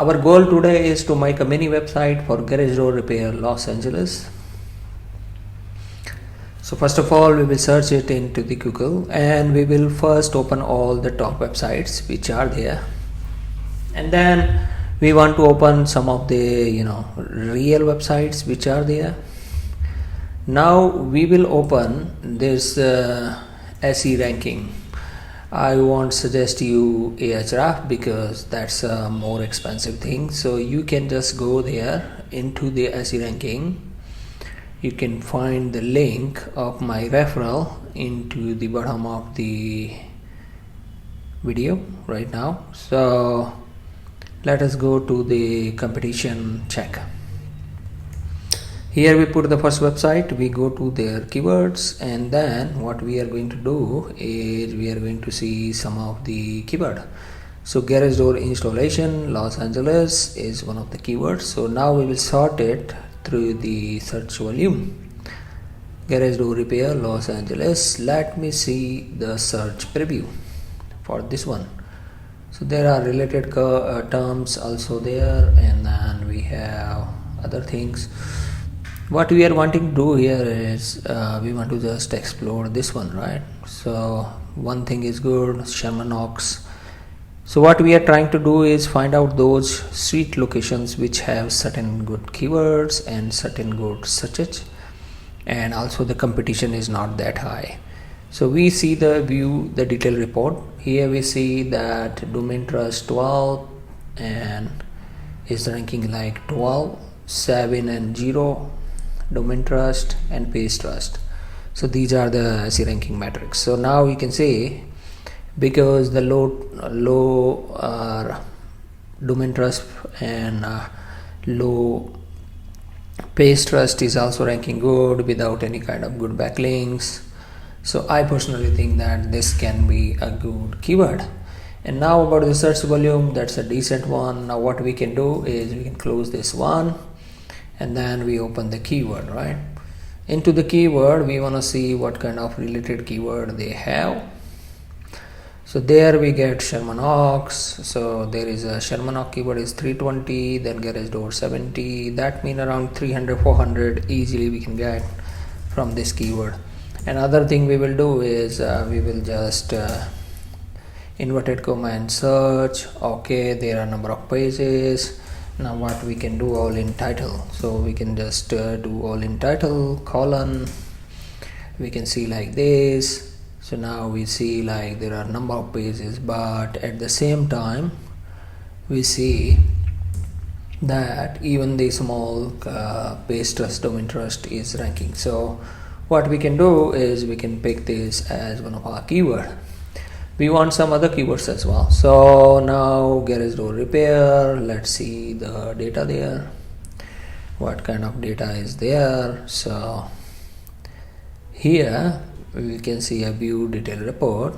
Our goal today is to make a mini website for garage door repair Los Angeles. So first of all, we will search it into the Google, and we will first open all the top websites which are there, and then we want to open some of the real websites which are there. Now we will open this SERanking. I won't suggest you Ahrefs because that's a more expensive thing. So you can just go there into the SERanking. You can find the link of my referral into the bottom of the video right now. So let us go to the competition check. Here we put the first website, we go to their keywords, and then what we are going to do is we are going to see some of the keyword. So garage door installation Los Angeles is one of the keywords. So now we will sort it through the search volume. Garage door repair Los Angeles. Let me see the search preview for this one. So there are related terms also there, and then we have other things. What we are wanting to do here is we want to just explore this one, right? So one thing is good, Sherman Oaks. So what we are trying to do is find out those sweet locations which have certain good keywords and certain good searches, and also the competition is not that high. So we see the view the detail report. Here we see that domain trust 12 and is ranking like 12, 7 and 0, domain trust and page trust. So these are the SERanking metrics. So now you can see, because the low domain trust and low page trust is also ranking good without any kind of good backlinks. So I personally think that this can be a good keyword. And now about the search volume, that's a decent one. Now what we can do is we can close this one, and then we open the keyword, right? Into the keyword, we want to see what kind of related keyword they have. So there we get Sherman Oaks. So there is a Sherman Oaks keyword is 320, then garage door 70. That means around 300, 400 easily we can get from this keyword. Another thing we will do is we will just inverted comma and search. Okay, there are number of pages. Now what we can do, all in title. So we can just do all in title colon. We can see like this. So now we see like there are number of pages, but at the same time we see that even the small page trust, domain trust is ranking. So what we can do is we can pick this as one of our keyword. We want some other keywords as well. So now garage door repair, let's see the data there, what kind of data is there. So here we can see a view detail report.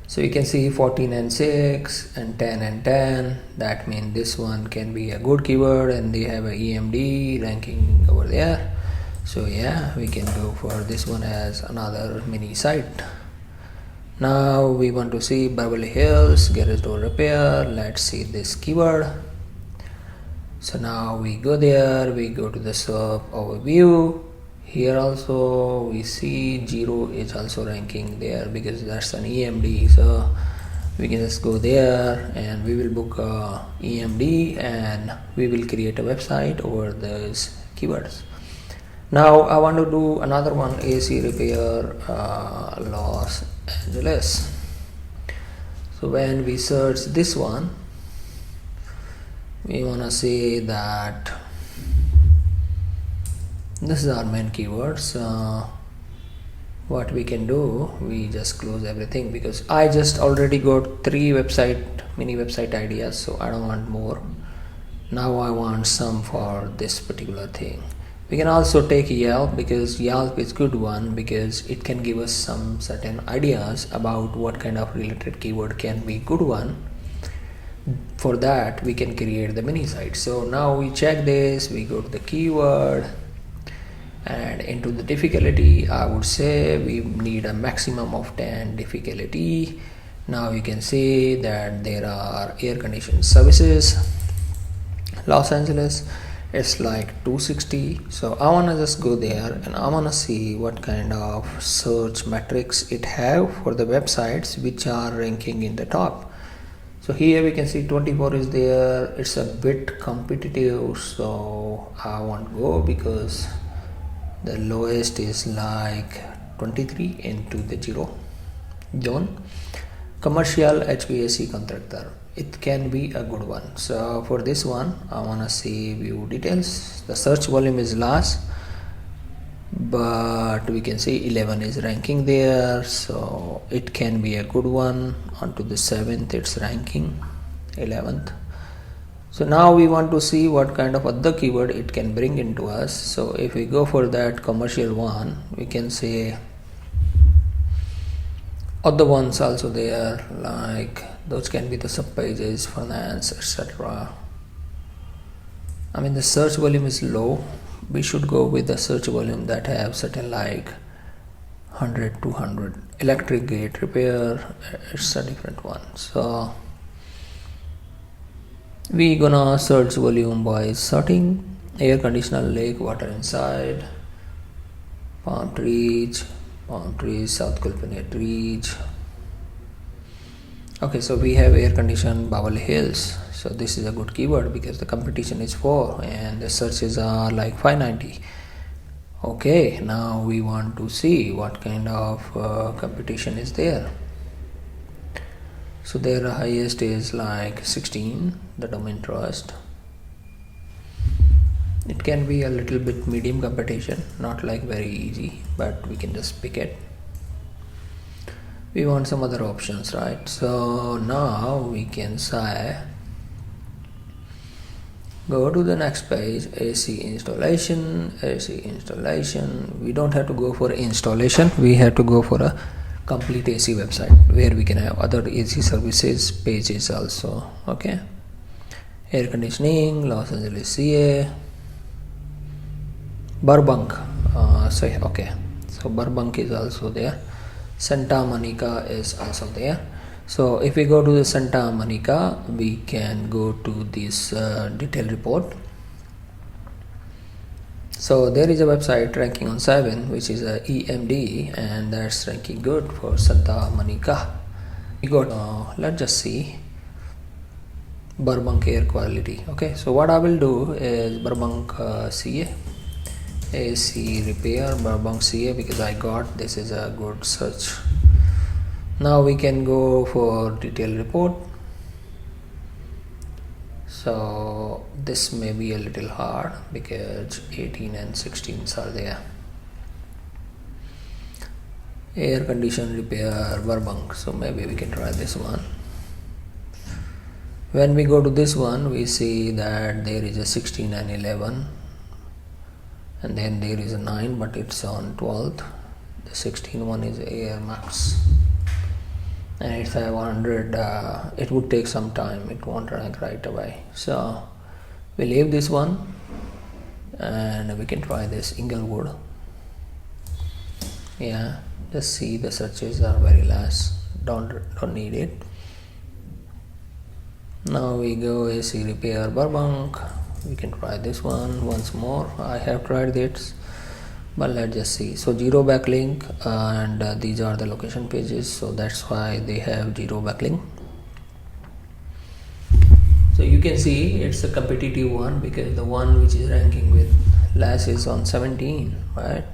So you can see 14 and 6 and 10 and 10. That means this one can be a good keyword, and they have a EMD ranking over there. So yeah, we can go for this one as another mini site. Now we want to see Beverly Hills garage door repair. Let's see this keyword. So now we go there, we go to the SERP overview. Here also we see 0 is also ranking there because that's an EMD. So we can just go there and we will book a EMD, and we will create a website over those keywords. Now I want to do another one, AC repair Los Angeles. So when we search this one, we want to say that this is our main keywords. What we can do, we just close everything because I just already got 3 mini website ideas, so I don't want more. Now I want some for this particular thing. We can also take Yelp because Yelp is good one because it can give us some certain ideas about what kind of related keyword can be good one. For that we can create the mini site. So now we check this, we go to the keyword, and into the difficulty I would say we need a maximum of 10 difficulty, Now you can see that there are air conditioned services. Los Angeles, it's like 260. So I wanna just go there and I wanna see what kind of search metrics it have for the websites which are ranking in the top. So here we can see 24 is there. It's a bit competitive, so I won't go because the lowest is like 23 into the 0 zone. Commercial HVAC contractor, it can be a good one. So for this one I wanna see view details. The search volume is last, but we can see 11 is ranking there, so it can be a good one. On to the 7th, it's ranking 11th. So now we want to see what kind of other keyword it can bring into us. So if we go for that commercial one, we can say other ones also there, like those can be the sub pages, finance, etc. I mean the search volume is low. We should go with the search volume that have certain like 100, 200. Electric gate repair, it's a different one. So we gonna search volume by sorting. Air conditioner, lake, water inside, palm trees, South California trees. Okay, so we have air conditioned Beverly Hills. So this is a good keyword because the competition is 4 and the searches are like 590. Okay, now we want to see what kind of competition is there. So their highest is like 16, the domain trust. It can be a little bit medium competition, not like very easy, but we can just pick it. We want some other options, right? So now we can say go to the next page, AC installation. We don't have to go for installation, we have to go for a complete AC website where we can have other AC services pages also. Okay, air conditioning, Los Angeles, CA, Burbank. Okay, so Burbank is also there. Santa Monica is also there. So if we go to the Santa Monica, we can go to this detail report. So there is a website ranking on 7 which is a EMD, and that's ranking good for Santa Monica. We got let's just see Burbank air quality. Okay, so what I will do is Burbank CA, AC repair, Burbank CA, because I got this is a good search. Now we can go for detail report. So this may be a little hard because 18 and 16s are there. Air condition repair Burbank, so maybe we can try this one. When we go to this one, we see that there is a 16 and 11, and then there is a 9, but it's on 12th. The 16 one is Air Max, and it's a 100. It would take some time, it won't rank right away. So we leave this one and we can try this Inglewood. Yeah, just see the searches are very less, don't need it. Now we go AC repair Burbank. We can try this one once more. I have tried this, but let's just see. So 0 backlink, and these are the location pages, so that's why they have 0 backlink. So you can see it's a competitive one because the one which is ranking with less is on 17, right?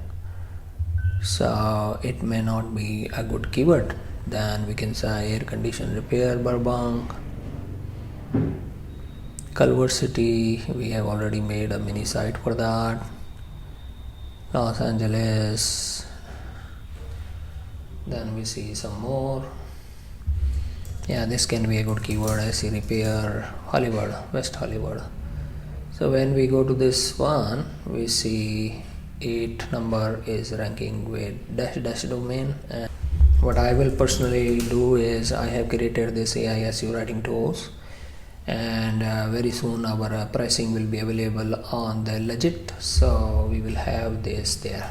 So it may not be a good keyword. Then we can say air condition repair Burbank. Culver City, we have already made a mini site for that. Los Angeles, then we see some more. Yeah, this can be a good keyword. AC repair Hollywood, West Hollywood. So when we go to this one, we see 8 number is ranking with dash domain. And what I will personally do is I have created this AI SEO writing tools, and very soon our pricing will be available on the Legit, so we will have this there.